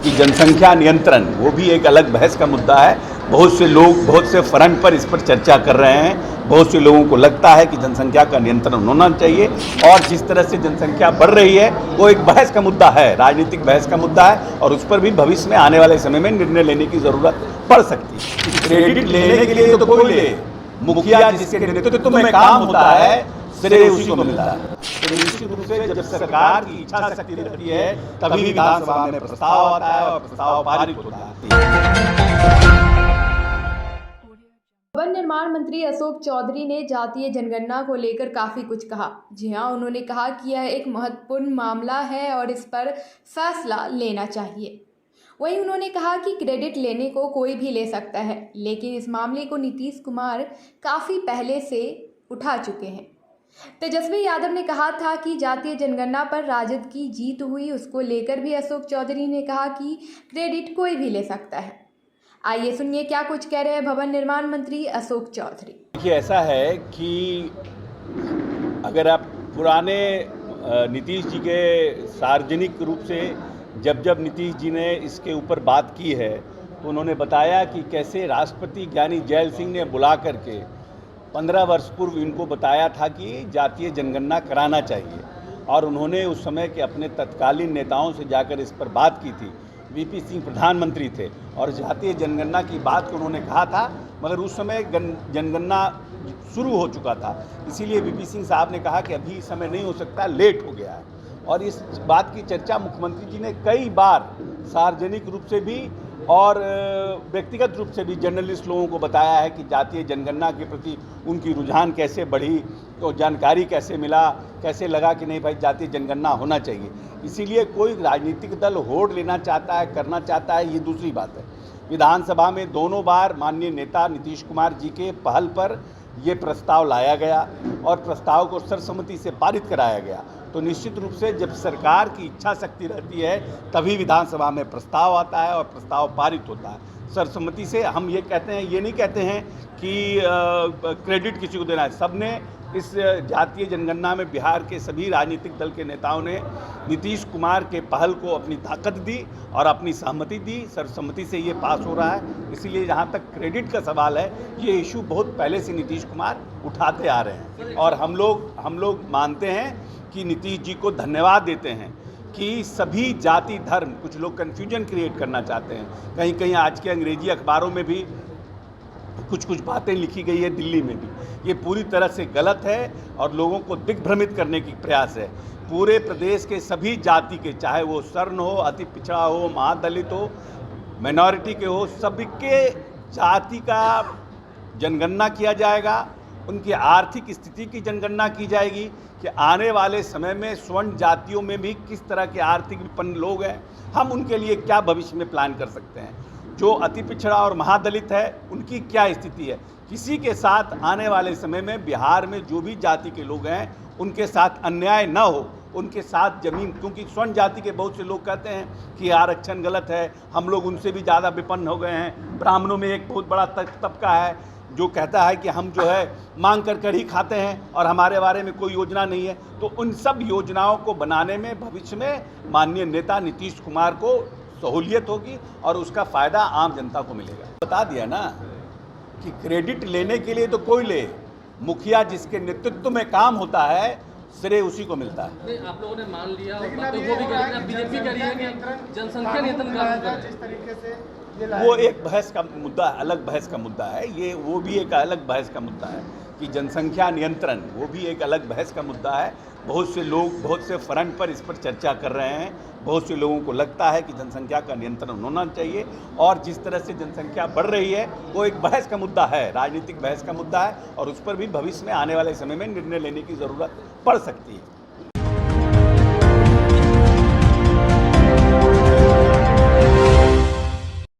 कि जनसंख्या नियंत्रण वो भी एक अलग बहस का मुद्दा है। बहुत से लोग बहुत से फ्रंट पर इस पर चर्चा कर रहे हैं। बहुत से लोगों को लगता है कि जनसंख्या का नियंत्रण होना चाहिए और जिस तरह से जनसंख्या बढ़ रही है वो एक बहस का मुद्दा है, राजनीतिक बहस का मुद्दा है और उस पर भी भविष्य में आने वाले समय में निर्णय लेने की ज़रूरत पड़ सकती है। क्रेडिट लेने के लिए तो कोई ले, मुखिया जिसके नेतृत्व में काम होता है श्रेय उसी को मिलता है। तो निश्चित रूप से जब सरकार की इच्छा शक्ति रहती है तभी विधानसभा में प्रस्ताव आता है और प्रस्ताव पारित होता है। भवन निर्माण मंत्री अशोक चौधरी ने जातीय जनगणना को लेकर काफ़ी कुछ कहा। जी हां, उन्होंने कहा कि यह एक महत्वपूर्ण मामला है और इस पर फैसला लेना चाहिए। वहीं उन्होंने कहा कि क्रेडिट लेने को कोई भी ले सकता है, लेकिन इस मामले को नीतीश कुमार काफ़ी पहले से उठा चुके हैं। तेजस्वी यादव ने कहा था कि जातीय जनगणना पर राजद की जीत हुई, उसको लेकर भी अशोक चौधरी ने कहा कि क्रेडिट कोई भी ले सकता है। आइए सुनिए क्या कुछ कह रहे हैं भवन निर्माण मंत्री अशोक चौधरी। देखिए, ऐसा है कि अगर आप पुराने नीतीश जी के सार्वजनिक रूप से जब नीतीश जी ने इसके ऊपर बात की है तो उन्होंने बताया कि कैसे राष्ट्रपति ज्ञानी जैल सिंह ने बुला करके 15 वर्ष पूर्व इनको बताया था कि जातीय जनगणना कराना चाहिए और उन्होंने उस समय के अपने तत्कालीन नेताओं से जाकर इस पर बात की थी। वीपी सिंह प्रधानमंत्री थे और जातीय जनगणना की बात को उन्होंने कहा था, मगर उस समय जनगणना शुरू हो चुका था। इसीलिए वीपी सिंह साहब ने कहा कि अभी समय नहीं हो सकता, लेट हो गया है। और इस बात की चर्चा मुख्यमंत्री जी ने कई बार सार्वजनिक रूप से भी और व्यक्तिगत रूप से भी जर्नलिस्ट लोगों को बताया है कि जातीय जनगणना के प्रति उनकी रुझान कैसे बढ़ी, तो जानकारी कैसे मिला, कैसे लगा कि नहीं भाई जातीय जनगणना होना चाहिए। इसीलिए कोई राजनीतिक दल होड़ लेना चाहता है, करना चाहता है, ये दूसरी बात है। विधानसभा में दोनों बार माननीय नेता नीतीश कुमार जी के पहल पर ये प्रस्ताव लाया गया और प्रस्ताव को सर्वसम्मति से पारित कराया गया। तो निश्चित रूप से जब सरकार की इच्छा शक्ति रहती है तभी विधानसभा में प्रस्ताव आता है और प्रस्ताव पारित होता है सर्वसम्मति से। हम ये कहते हैं, ये नहीं कहते हैं कि क्रेडिट किसी को देना है। सबने इस जातीय जनगणना में बिहार के सभी राजनीतिक दल के नेताओं ने नीतीश कुमार के पहल को अपनी ताकत दी और अपनी सहमति दी। सर्वसम्मति से ये पास हो रहा है। इसीलिए जहाँ तक क्रेडिट का सवाल है, ये इशू बहुत पहले से नीतीश कुमार उठाते आ रहे हैं और हम लोग मानते हैं कि नीतीश जी को धन्यवाद देते हैं कि सभी जाति धर्म, कुछ लोग कन्फ्यूजन क्रिएट करना चाहते हैं। कहीं कहीं आज के अंग्रेजी अखबारों में भी कुछ बातें लिखी गई है, दिल्ली में भी। ये पूरी तरह से गलत है और लोगों को दिग्भ्रमित करने की प्रयास है। पूरे प्रदेश के सभी जाति के, चाहे वो सर्ण हो, अति पिछड़ा हो, महादलित हो, माइनॉरिटी के हो, सभी के जाति का जनगणना किया जाएगा। उनकी आर्थिक स्थिति की जनगणना की जाएगी कि आने वाले समय में स्वर्ण जातियों में भी किस तरह के आर्थिक विपन्न लोग हैं, हम उनके लिए क्या भविष्य में प्लान कर सकते हैं। जो अति पिछड़ा और महादलित है उनकी क्या स्थिति है। किसी के साथ आने वाले समय में बिहार में जो भी जाति के लोग हैं उनके साथ अन्याय न हो, उनके साथ जमीन, क्योंकि स्वर्ण जाति के बहुत से लोग कहते हैं कि आरक्षण गलत है, हम लोग उनसे भी ज़्यादा विपन्न हो गए हैं। ब्राह्मणों में एक बहुत बड़ा तबका है जो कहता है कि हम जो है मांग कर ही खाते हैं और हमारे बारे में कोई योजना नहीं है। तो उन सब योजनाओं को बनाने में भविष्य में माननीय नेता नीतीश कुमार को सहूलियत होगी और उसका फ़ायदा आम जनता को मिलेगा। बता दिया ना कि क्रेडिट लेने के लिए तो कोई ले, मुखिया जिसके नेतृत्व में काम होता है श्रेय उसी को मिलता है। नहीं, आप लोगों ने मान लिया और बातें वो भी करेंगे, बीजेपी कह रही है कि जनसंख्या नियंत्रण कानून करें। जिस तरीके से वो एक बहस का मुद्दा, अलग बहस का मुद्दा है ये, वो भी एक अलग बहस का मुद्दा है कि जनसंख्या नियंत्रण, वो भी एक अलग बहस का मुद्दा है। बहुत से लोग बहुत से फ्रंट पर इस पर चर्चा कर रहे हैं। बहुत से लोगों को लगता है कि जनसंख्या का नियंत्रण होना चाहिए और जिस तरह से जनसंख्या बढ़ रही है वो एक बहस का मुद्दा है, राजनीतिक बहस का मुद्दा है और उस पर भी भविष्य में आने वाले समय में निर्णय लेने की ज़रूरत पड़ सकती है।